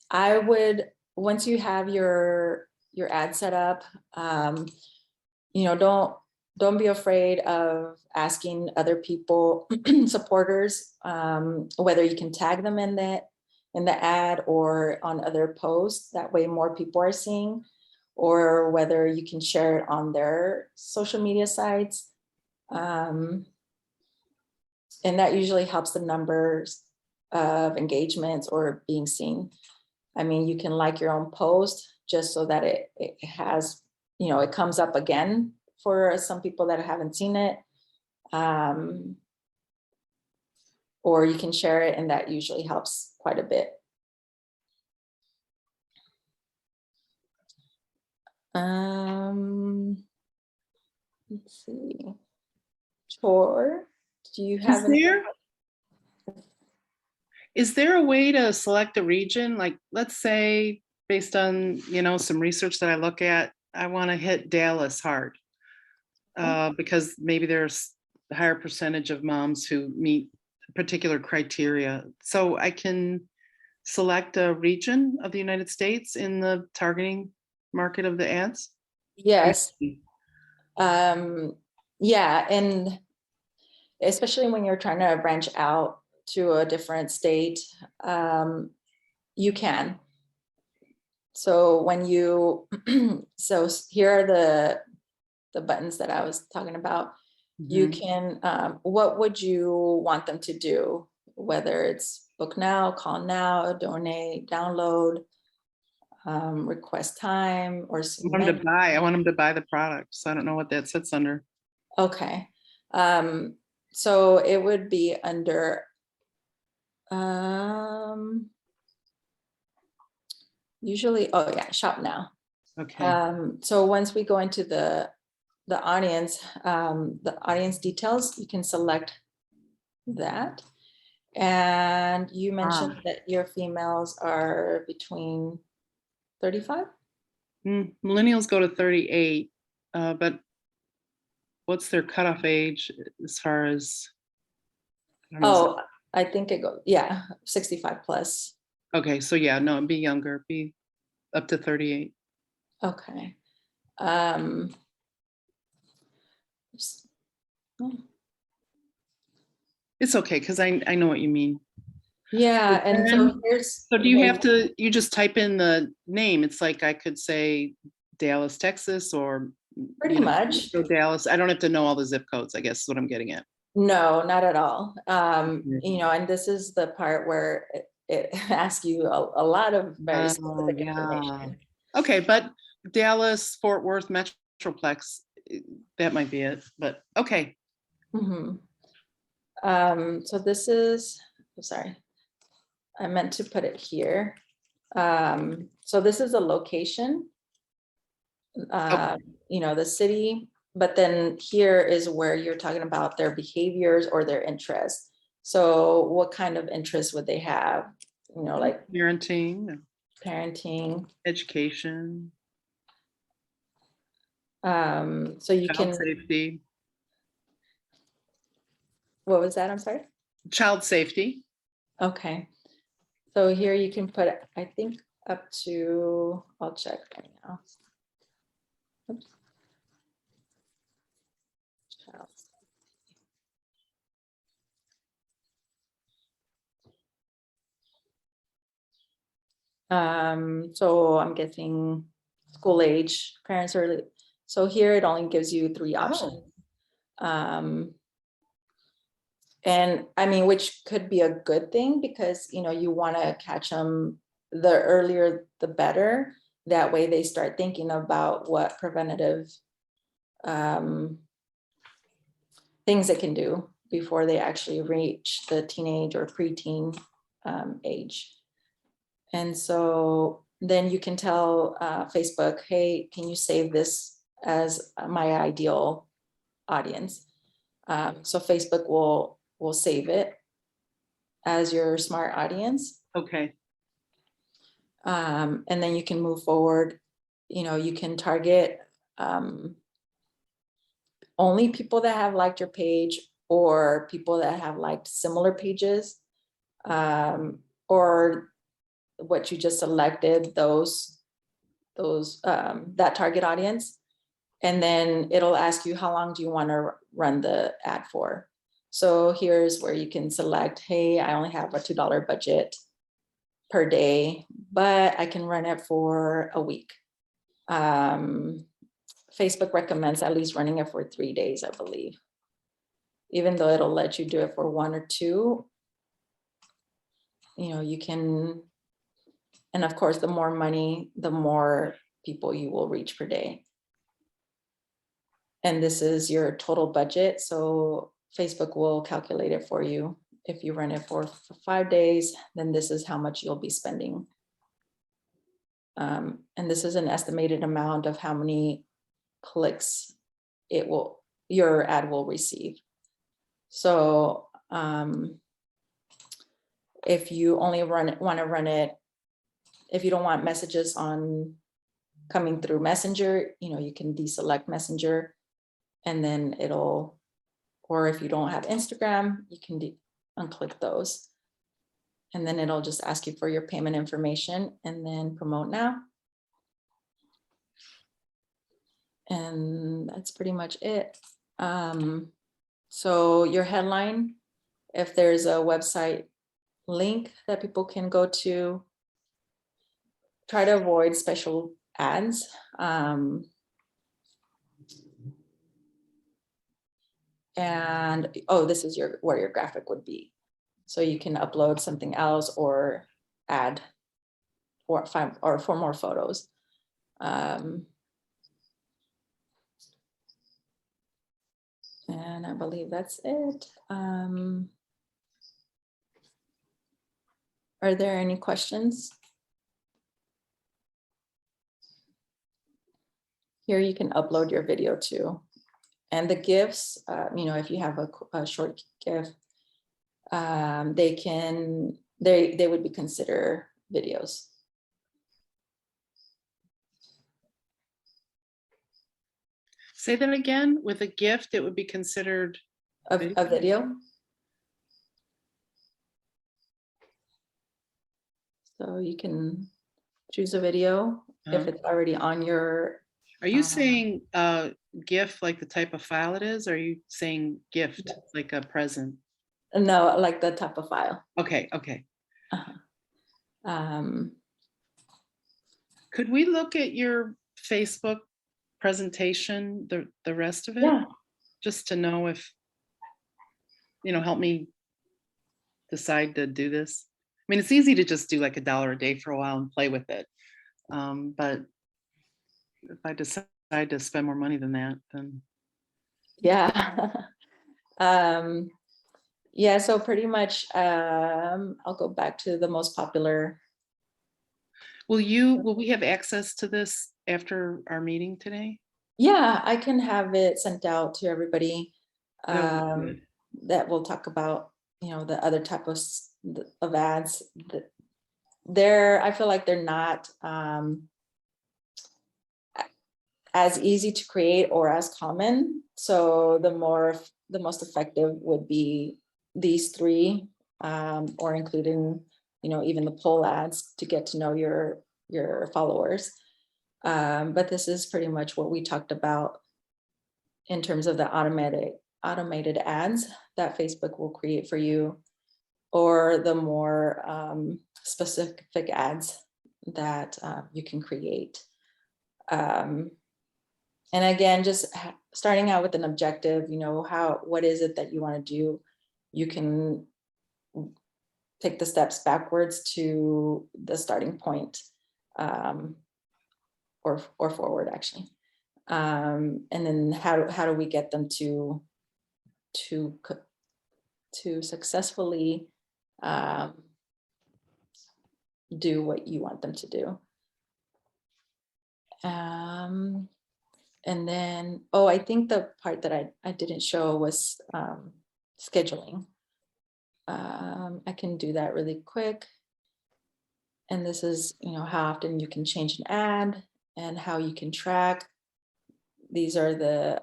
I would, once you have your ad set up, don't be afraid of asking other people, supporters, whether you can tag them in the ad or on other posts. That way more people are seeing, or whether you can share it on their social media sites. And that usually helps the numbers of engagements or being seen. I mean, you can like your own post just so that it has, it comes up again for some people that haven't seen it. Or you can share it, and that usually helps quite a bit. Let's see. Chor, do you have Is there a way to select a region? Like, let's say, based on, some research that I look at, I want to hit Dallas hard because maybe there's a higher percentage of moms who meet particular criteria. So I can select a region of the United States in the targeting market of the ads? Yes. Yeah, and especially when you're trying to branch out to a different state, you can. So when so here are the buttons that I was talking about. You can, what would you want them to do? Whether it's book now, call now, donate, download, request time, or submit. I want them to buy the product. So I don't know what that sits under. Okay. So it would be under usually, oh yeah, shop now. Okay. So once we go into the audience details, you can select that. And you mentioned that your females are between 35? Millennials go to 38, but what's their cutoff age as far as? I think it goes, 65 plus. Okay, so yeah, no, it'd be younger, be up to 38. Okay. It's okay, because I know what you mean. Yeah, and so do you have to, you just type in the name? It's like I could say Dallas, Texas, or pretty much. So Dallas, I don't have to know all the zip codes, I guess is what I'm getting at. No, not at all. And this is the part where it asks you a lot of very specific information. Okay, but Dallas, Fort Worth, Metroplex, that might be it, but okay. So this is, sorry, I meant to put it here. So this is a location, you know, the city, but then here is where you're talking about their behaviors or their interests. So what kind of interests would they have? You know, like Parenting, parenting. education, So you child can, safety, what was that? I'm sorry. child safety. Okay. So here you can put, I think up to, I'll check right now. Oops. Child. So I'm guessing school age, parents are, so here it only gives you 3 options. And I mean, which could be a good thing because, you know, you want to catch them the earlier, the better. That way they start thinking about what preventative things they can do before they actually reach the teenage or preteen age. And so then you can tell Facebook, hey, can you save this as my ideal audience? So Facebook will save it as your smart audience. Okay, And then you can move forward. You know, you can target only people that have liked your page or people that have liked similar pages, or what you just selected, those that target audience. And then it'll ask you how long do you want to run the ad for. So here's where you can select, hey, I only have a $2 budget per day, but I can run it for a week. Facebook recommends at least running it for 3 days, I believe. Even though it'll let you do it for 1 or 2, you know, you can, and of course, the more money, the more people you will reach per day. And this is your total budget. So Facebook will calculate it for you. If you run it for 5 days, then this is how much you'll be spending. And this is an estimated amount of how many clicks your ad will receive. So if you only want to run it, if you don't want messages coming through Messenger, you know, you can deselect Messenger, and then it'll, or if you don't have Instagram, you can unclick those. And then it'll just ask you for your payment information and then promote now. And that's pretty much it. So your headline, if there's a website link that people can go to, try to avoid special ads. And this is where your graphic would be. So you can upload something else or add or 4 more photos. And I believe that's it. Are there any questions? Here you can upload your video too. And the GIFs, you know, if you have a short GIF, they would be considered videos. say that again. With a gift, it would be considered A Video? video. So you can choose a video if it's already on your. Are you saying GIF like the type of file it is? Or are you saying gift like a present? No, like the type of file. Okay, okay. Um, Could we look at your Facebook presentation, the rest of it? yeah, Just to know if, you know, help me decide to do this. I mean, it's easy to just do like $1 a day for a while and play with it. But if I decide to spend more money than that, then yeah. Yeah, so pretty much, I'll go back to the most popular. Will we have access to this after our meeting today? Yeah, I can have it sent out to everybody. That would be good. That will talk about, the other type of ads. I feel like they're not as easy to create or as common. So the most effective would be these three, or including, even the poll ads to get to know your followers. But this is pretty much what we talked about in terms of the automated ads that Facebook will create for you, or the more specific ads that you can create. And again, just starting out with an objective, what is it that you want to do? You can take the steps backwards to the starting point, or forward actually. And then how do we get them to successfully do what you want them to do. And then, I think the part that I didn't show was scheduling. I can do that really quick. And this is, how often you can change an ad and how you can track. These are the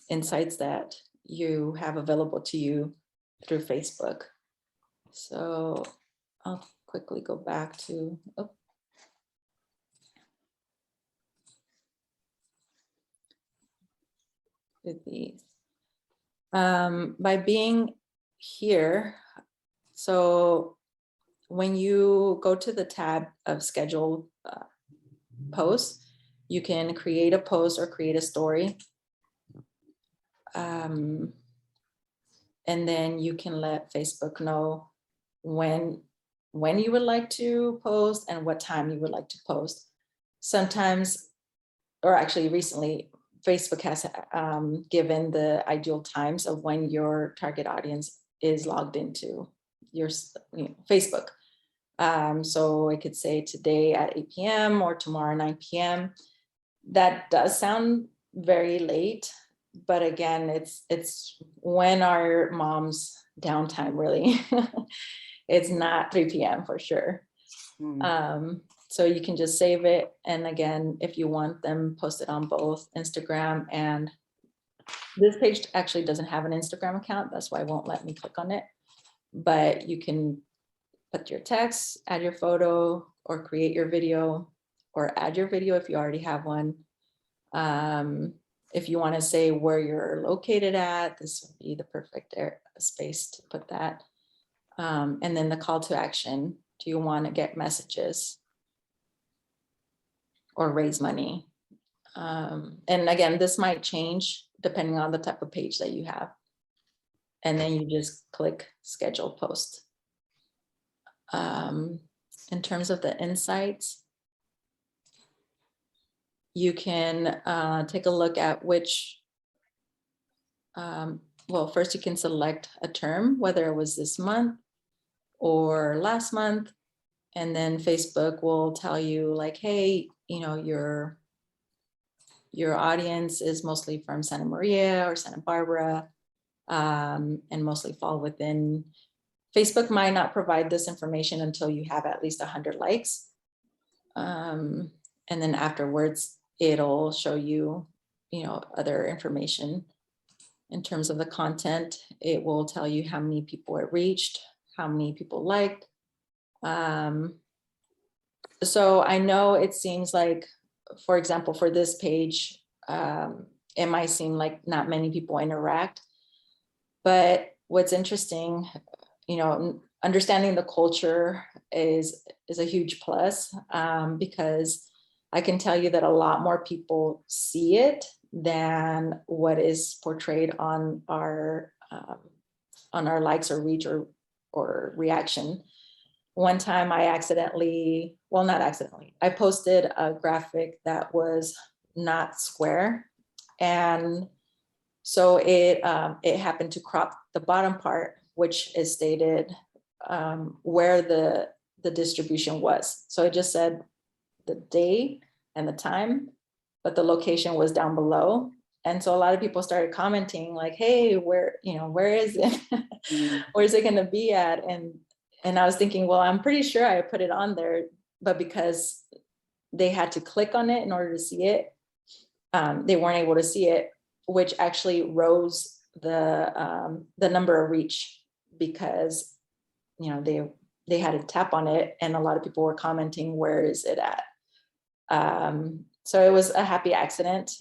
insights that you have available to you through Facebook. So I'll quickly go back to, with these. By being here, so when you go to the tab of schedule posts, you can create a post or create a story. And then you can let Facebook know when you would like to post and what time you would like to post. Sometimes, or actually recently, Facebook has given the ideal times of when your target audience is logged into your Facebook. So I could say today at 8 p.m. or tomorrow 9 p.m. That does sound very late, but again, it's when our mom's downtime really. It's not 3 p.m. for sure. So you can just save it. And again, if you want them posted on both Instagram, and this page actually doesn't have an Instagram account. That's why it won't let me click on it. But you can put your text, add your photo, or create your video, or add your video if you already have one. If you want to say where you're located at, this would be the perfect space to put that. And then the call to action. Do you want to get messages or raise money? And again, this might change depending on the type of page that you have. And then you just click schedule post. In terms of the insights, you can take a look at which, well, first you can select a term, whether it was this month or last month. And then Facebook will tell you like, hey, your audience is mostly from Santa Maria or Santa Barbara, and mostly fall within. Facebook might not provide this information until you have at least 100 likes. And then afterwards, it'll show you, other information. In terms of the content, it will tell you how many people it reached, how many people liked. So I know it seems like, for example, for this page, it might seem like not many people interact. But what's interesting, understanding the culture is a huge plus, because I can tell you that a lot more people see it than what is portrayed on our likes or reach or reaction. One time I I posted a graphic that was not square. And so it happened to crop the bottom part, which is stated where the the distribution was. So it just said the day and the time, but the location was down below. And so a lot of people started commenting like, hey, where is it? Mm. Where's it gonna be at? And I was thinking, well, I'm pretty sure I put it on there, but because they had to click on it in order to see it, they weren't able to see it, which actually rose the number of reach, because they had to tap on it, and a lot of people were commenting, where is it at? So it was a happy accident.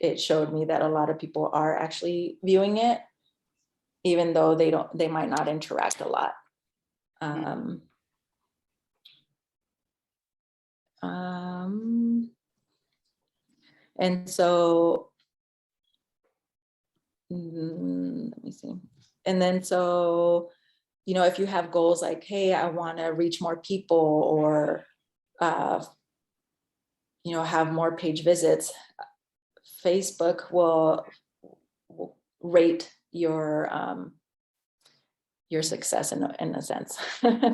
It showed me that a lot of people are actually viewing it, even though they might not interact a lot. And so, let me see. And then so, if you have goals like, hey, I want to reach more people, or, have more page visits, Facebook will rate your success in a sense.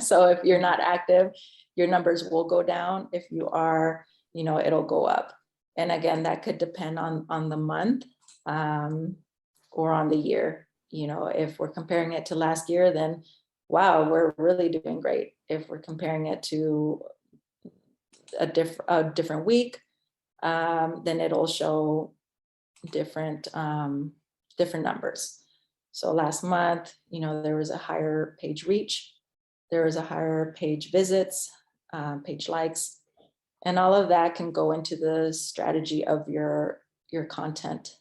So if you're not active, your numbers will go down. If you are, it'll go up. And again, that could depend on the month, or on the year. If we're comparing it to last year, then wow, we're really doing great. If we're comparing it to a different week, then it'll show different numbers. So last month, there was a higher page reach, there was a higher page visits, page likes, and all of that can go into the strategy of your content.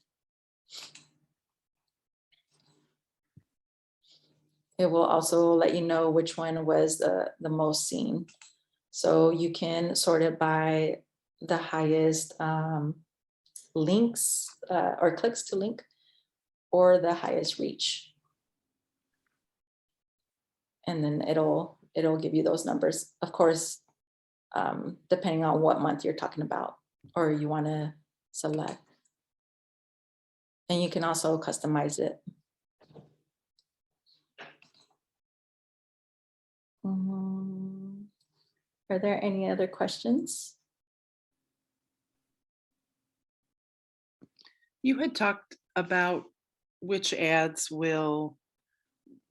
It will also let you know which one was the most seen. So you can sort it by the highest links or clicks to link, or the highest reach. And then it'll give you those numbers. Of course, depending on what month you're talking about or you want to select. And you can also customize it. Are there any other questions? You had talked about which ads will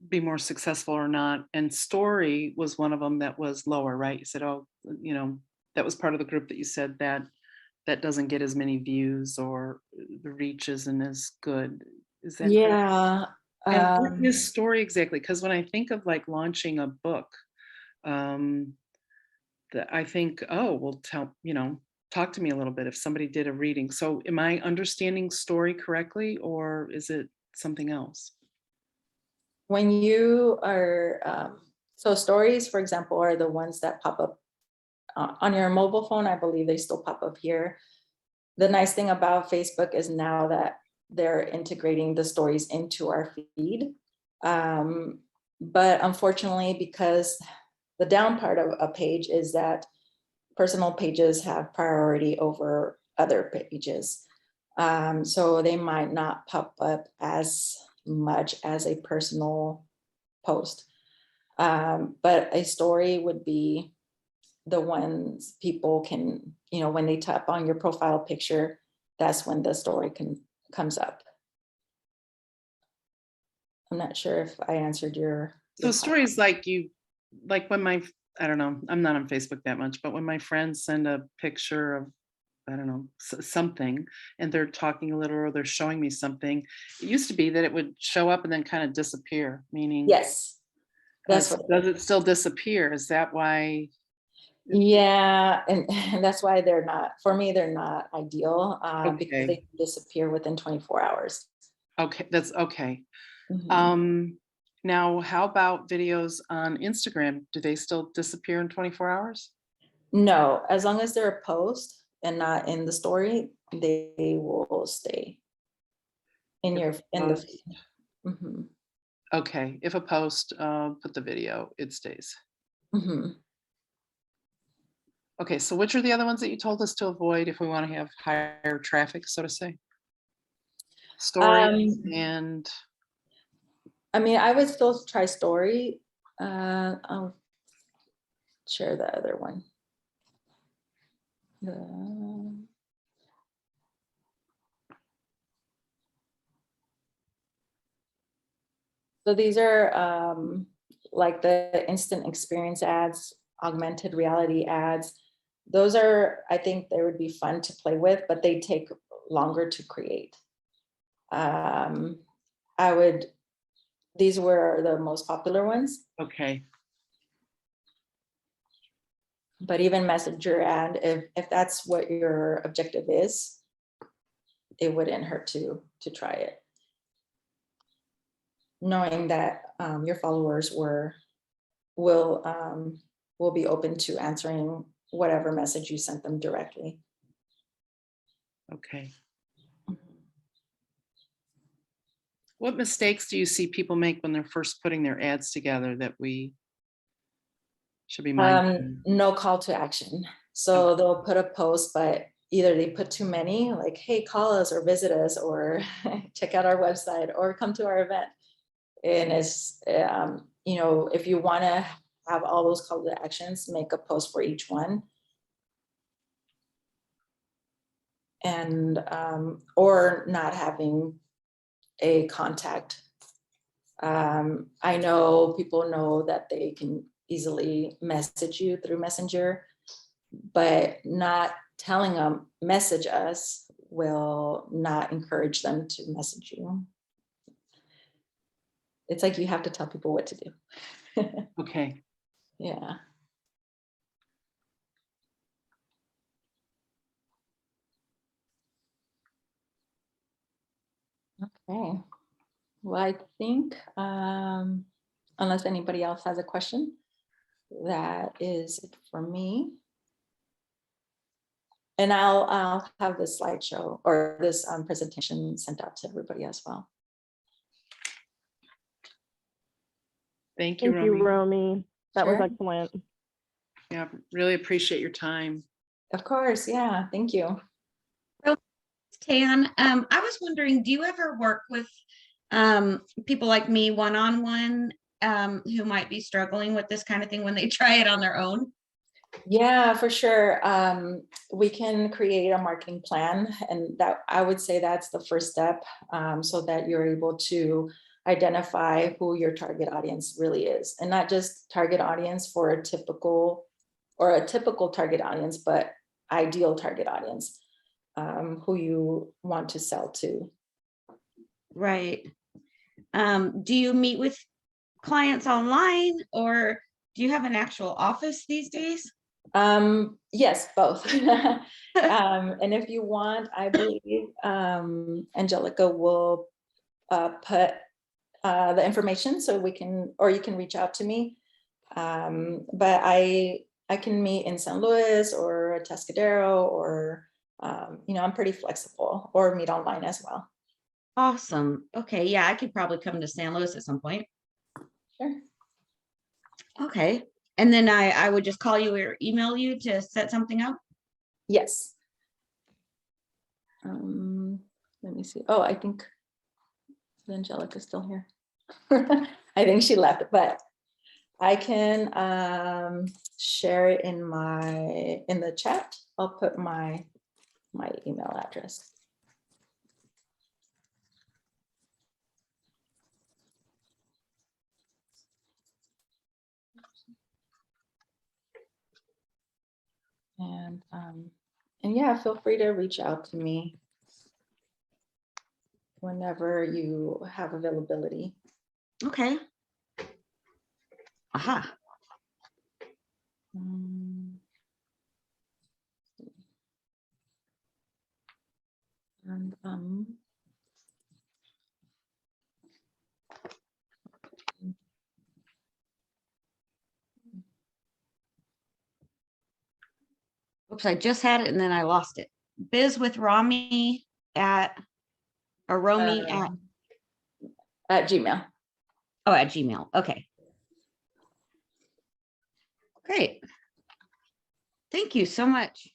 be more successful or not, and story was one of them that was lower, right? You said, oh, that was part of the group that you said that doesn't get as many views, or the reach isn't as good. Is that correct? Yeah. And what is story exactly? Because when I think of like launching a book, I think, oh, well, talk to me a little bit if somebody did a reading. So am I understanding story correctly, or is it something else? When you are, so stories, for example, are the ones that pop up on your mobile phone. I believe they still pop up here. The nice thing about Facebook is now that they're integrating the stories into our feed. But unfortunately, because the down part of a page is that personal pages have priority over other pages. So they might not pop up as much as a personal post. But a story would be the ones people can, when they tap on your profile picture, that's when the story comes up. I'm not sure if I answered your So stories like when I don't know, I'm not on Facebook that much, but when my friends send a picture of, I don't know, something, and they're talking a little, or they're showing me something, it used to be that it would show up and then kind of disappear, meaning. Yes. That's what does it still disappear? Is that why? Yeah, and that's why they're not, for me, they're not ideal, because Okay. they disappear within 24 hours. Okay, that's okay. Mhm. Now, how about videos on Instagram? Do they still disappear in 24 hours? No, as long as they're a post and not in the story, they will stay in the feed. Mhm. Okay, if a post, put the video, it stays. Mhm. Okay, so which are the other ones that you told us to avoid if we want to have higher traffic, so to say? Stories and. I mean, I would still try story. share the other one. The- So these are like the instant experience ads, augmented reality ads. Those are, I think they would be fun to play with, but they take longer to create. These were the most popular ones, Okay, but even Messenger ad, if that's what your objective is, it wouldn't hurt to try it. Knowing that your followers will be open to answering whatever message you sent them directly. okay. What mistakes do you see people make when they're first putting their ads together that we should be mindful? No call to action. So they'll put a post, but either they put too many, like, hey, call us or visit us or check out our website or come to our event. And it's, you know, if you want to have all those call to actions, make a post for each one. And, or not having a contact. I know people know that they can easily message you through Messenger, but not telling them message us will not encourage them to message you. It's like you have to tell people what to do. Okay, Yeah. Okay. Well, I think unless anybody else has a question, that is it for me. And I'll have this slideshow or this presentation sent out to everybody as well. thank you, Thank you, Romy. Romy. That was Sure. excellent. Yeah, really appreciate your time. Of course, yeah, thank you. Tan, I was wondering, do you ever work with people like me one-on-one who might be struggling with this kind of thing when they try it on their own? Yeah, for sure. We can create a marketing plan, and that I would say that's the first step, so that you're able to identify who your target audience really is, and not just target audience for a typical target audience, but ideal target audience, who you want to sell to. Right. Do you meet with clients online, or do you have an actual office these days? Yes, both. And if you want, I believe Angelica will put the information so we can, or you can reach out to me. But I can meet in San Luis or Atascadero, or you know, I'm pretty flexible, or meet online as well. Awesome. Okay, yeah, I could probably come to San Luis at some point. Sure. Okay. And then I would just call you or email you to set something up? Yes. Let me see. Oh, I think Angelica's still here. I think she left, but I can share it in the chat. I'll put my email address. And yeah, feel free to reach out to me whenever you have availability. Okay. Aha. And Oops, I just had it and then I lost it. Biz with Rami at, or Romy at Gmail. at Gmail. Okay. Great. Thank you so much.